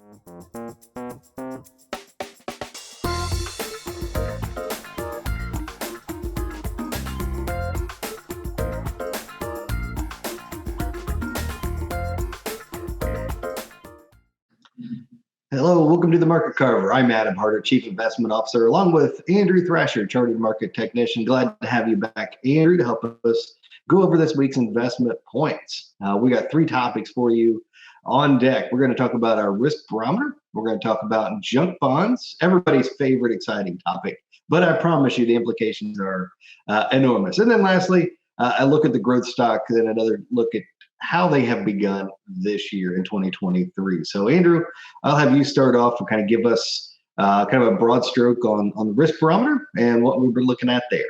Hello, welcome to the Market Carver. I'm Adam Harter, Chief Investment Officer, along with Andrew Thrasher, Chartered Market Technician. Glad to have you back, Andrew, to help us go over this week's investment points. We got three topics for you on deck. We're going to talk about our risk barometer. We're going to talk about junk bonds, everybody's favorite exciting topic, but I promise you the implications are enormous. And then lastly, I look at the growth stock and another look at how they have begun this year in 2023. So Andrew, I'll have you start off and kind of give us kind of a broad stroke on the risk barometer and what we've been looking at there.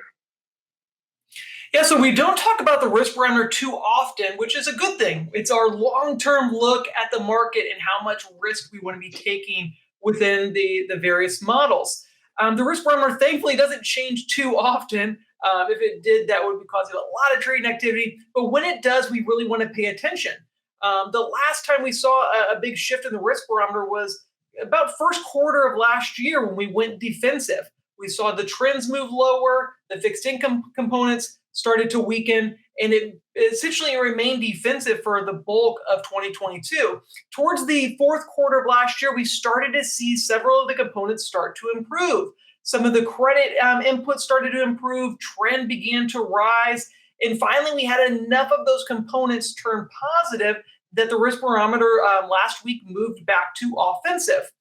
Yeah, so we don't talk about the risk barometer too often, which is a good thing. It's our long-term look at the market and how much risk we want to be taking within the various models. The risk barometer, thankfully, doesn't change too often. If it did, that would be causing a lot of trading activity. But when it does, we really want to pay attention. The last time we saw a big shift in the risk barometer was about first quarter of last year when we went defensive. We saw the trends move lower, the fixed income components started to weaken, and it essentially remained defensive for the bulk of 2022. Towards the fourth quarter of last year, we started to see several of the components start to improve. Some of the credit inputs started to improve, trend began to rise, and finally we had enough of those components turn positive that the risk barometer last week moved back to offensive.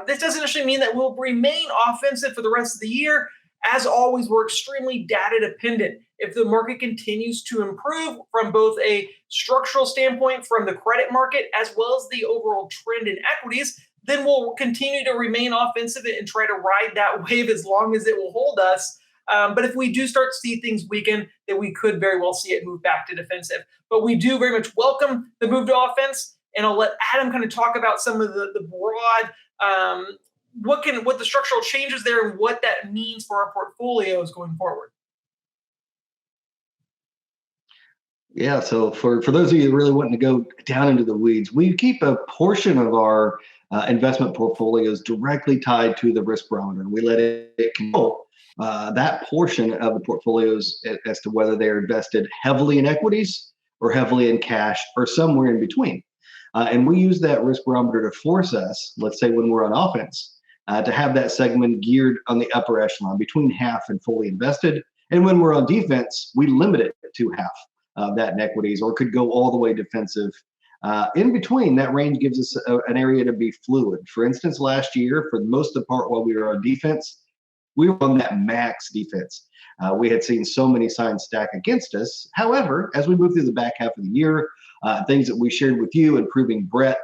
This doesn't actually mean that we'll remain offensive for the rest of the year. As always, we're extremely data dependent. If the market continues to improve from both a structural standpoint from the credit market as well as the overall trend in equities, then we'll continue to remain offensive and try to ride that wave as long as it will hold us. But if we do start to see things weaken, then we could very well see it move back to defensive. But we do very much welcome the move to offense, and I'll let Adam kind of talk about some of the broad what the structural changes there and what that means for our portfolios going forward. Yeah, so for those of you really wanting to go down into the weeds, we keep a portion of our investment portfolios directly tied to the risk barometer, and we let it control that portion of the portfolios as to whether they're invested heavily in equities or heavily in cash or somewhere in between. And we use that risk barometer to force us, let's say when we're on offense, to have that segment geared on the upper echelon between half and fully invested. And when we're on defense, we limit it to half of that in equities, or could go all the way defensive. In between, that range gives us an area to be fluid. For instance, last year, for most of the part while we were on defense, we were on that max defense. We had seen so many signs stack against us. However, as we move through the back half of the year, things that we shared with you, improving breadth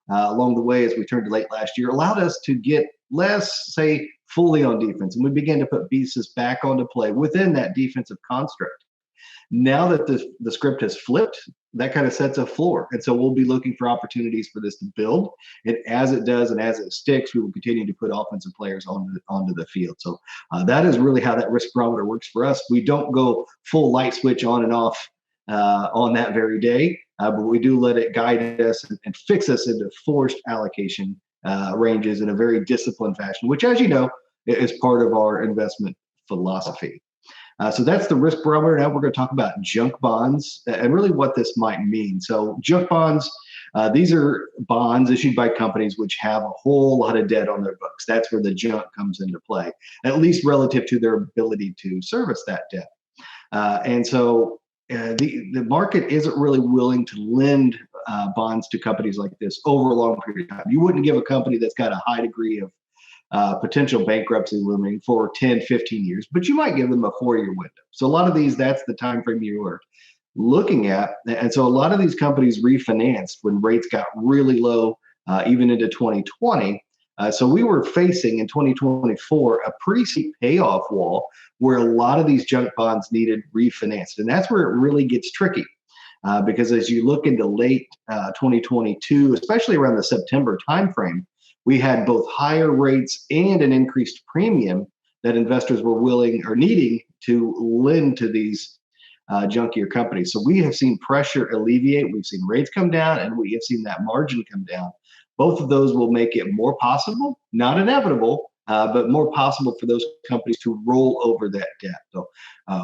along the way as we turned to late last year, allowed us to get less, say, fully on defense. And we began to put pieces back onto play within that defensive construct. Now that the script has flipped, that kind of sets a floor. And so we'll be looking for opportunities for this to build. And as it does and as it sticks, we will continue to put offensive players onto the field. So that is really how that risk barometer works for us. We don't go full light switch on and off on that very day, but we do let it guide us and fix us into forced allocation ranges in a very disciplined fashion, which, as you know, is part of our investment philosophy. So that's the risk barometer. Now we're going to talk about junk bonds and really what this might mean. So junk bonds, these are bonds issued by companies which have a whole lot of debt on their books. That's where the junk comes into play, at least relative to their ability to service that debt. And so the market isn't really willing to lend bonds to companies like this over a long period of time. You wouldn't give a company that's got a high degree of potential bankruptcy looming for 10, 15 years, but you might give them a 4-year window. So a lot of these, that's the time frame you are looking at. And so a lot of these companies refinanced when rates got really low, even into 2020. So we were facing in 2024 a pretty steep payoff wall where a lot of these junk bonds needed refinanced. And that's where it really gets tricky. Because as you look into late 2022, especially around the September timeframe, we had both higher rates and an increased premium that investors were willing or needing to lend to these junkier companies. So we have seen pressure alleviate. We've seen rates come down, and we have seen that margin come down Both of those will make it more possible, not inevitable, but more possible for those companies to roll over that debt. So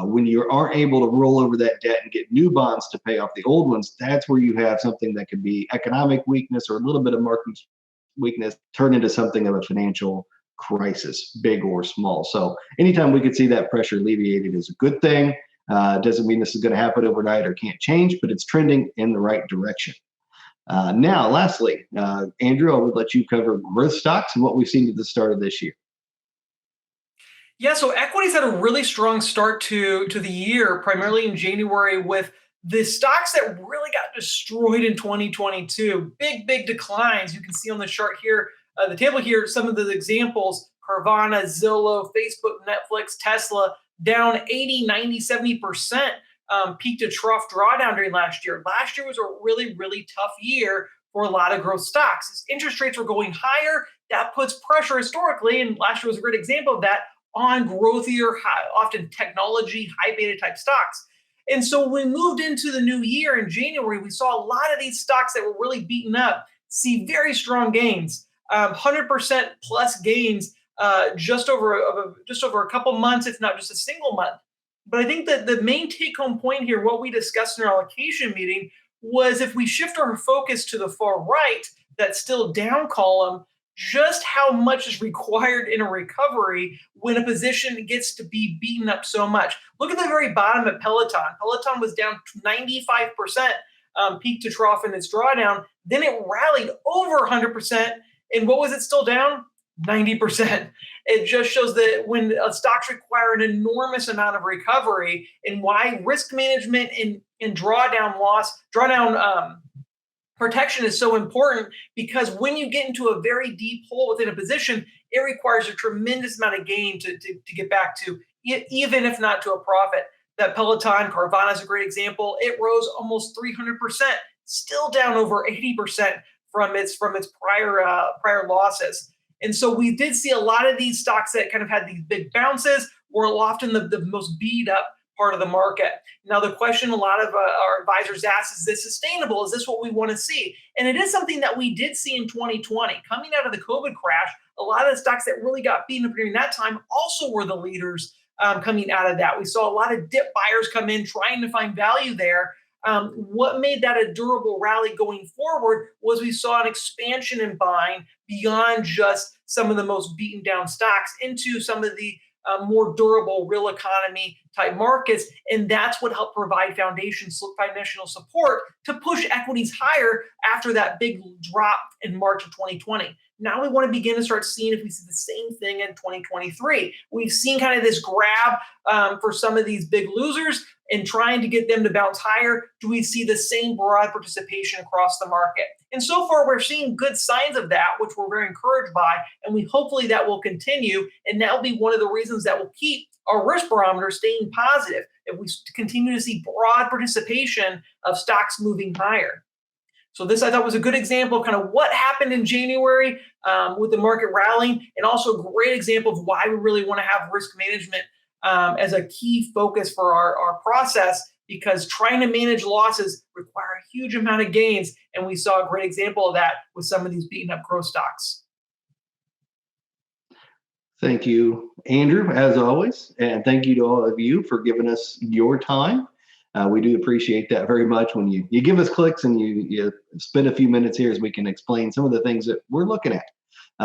when you aren't able to roll over that debt and get new bonds to pay off the old ones, that's where you have something that could be economic weakness or a little bit of market weakness turn into something of a financial crisis, big or small. So anytime we could see that pressure alleviated is a good thing. Doesn't mean this is going to happen overnight or can't change, but it's trending in the right direction. Now, lastly, Andrew, I would let you cover growth stocks and what we've seen at the start of this year. Yeah, so equities had a really strong start to the year, primarily in January, with the stocks that really got destroyed in 2022. Big declines. You can see on the chart here, the table here, some of the examples: Carvana, Zillow, Facebook, Netflix, Tesla, down 80, 90, 70%, peak to trough drawdown during last year. Last year was a really tough year for a lot of growth stocks. As interest rates were going higher, that puts pressure historically, and last year was a great example of that, on growthier, often technology, high beta type stocks. And so when we moved into the new year in January, we saw a lot of these stocks that were really beaten up see very strong gains, 100% plus gains, just over a couple months, if not just a single month. But I think that the main take home point here, what we discussed in our allocation meeting, was if we shift our focus to the far right, that still down column, just how much is required in a recovery when a position gets to be beaten up so much. Look at the very bottom of Peloton. Peloton was down 95%, peak to trough in its drawdown. Then it rallied over 100%. And what was it still down? 90%. It just shows that when stocks require an enormous amount of recovery, and why risk management and drawdown protection is so important, because when you get into a very deep hole within a position, it requires a tremendous amount of gain to get back to, even if not to a profit. That Peloton, Carvana is a great example. It rose almost 300%, still down over 80% from its prior losses. And so we did see a lot of these stocks that kind of had these big bounces were often the most beat up part of the market. Now, the question a lot of our advisors ask, is this sustainable? Is this what we want to see? And it is something that we did see in 2020. Coming out of the COVID crash, a lot of the stocks that really got beaten up during that time also were the leaders coming out of that. We saw a lot of dip buyers come in trying to find value there. What made that a durable rally going forward was we saw an expansion in buying beyond just some of the most beaten down stocks into some of the more durable real economy type markets. And that's what helped provide financial support to push equities higher after that big drop in March of 2020. Now we want to begin to start seeing if we see the same thing in 2023. We've seen kind of this grab for some of these big losers and trying to get them to bounce higher. Do we see the same broad participation across the market? And so far, we're seeing good signs of that, which we're very encouraged by. And we hopefully that will continue. And that will be one of the reasons that will keep our risk barometer staying positive if we continue to see broad participation of stocks moving higher. So this, I thought, was a good example of kind of what happened in January with the market rallying, and also a great example of why we really want to have risk management as a key focus for our process, because trying to manage losses require a huge amount of gains. And we saw a great example of that with some of these beaten up growth stocks. Thank you, Andrew, as always. And thank you to all of you for giving us your time. We do appreciate that very much when you give us clicks and you spend a few minutes here as we can explain some of the things that we're looking at.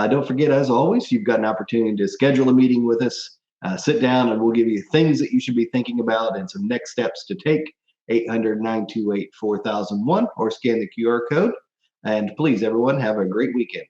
Don't forget, as always, you've got an opportunity to schedule a meeting with us. Sit down and we'll give you things that you should be thinking about and some next steps to take. 800-928-4001 or scan the QR code. And please, everyone, have a great weekend.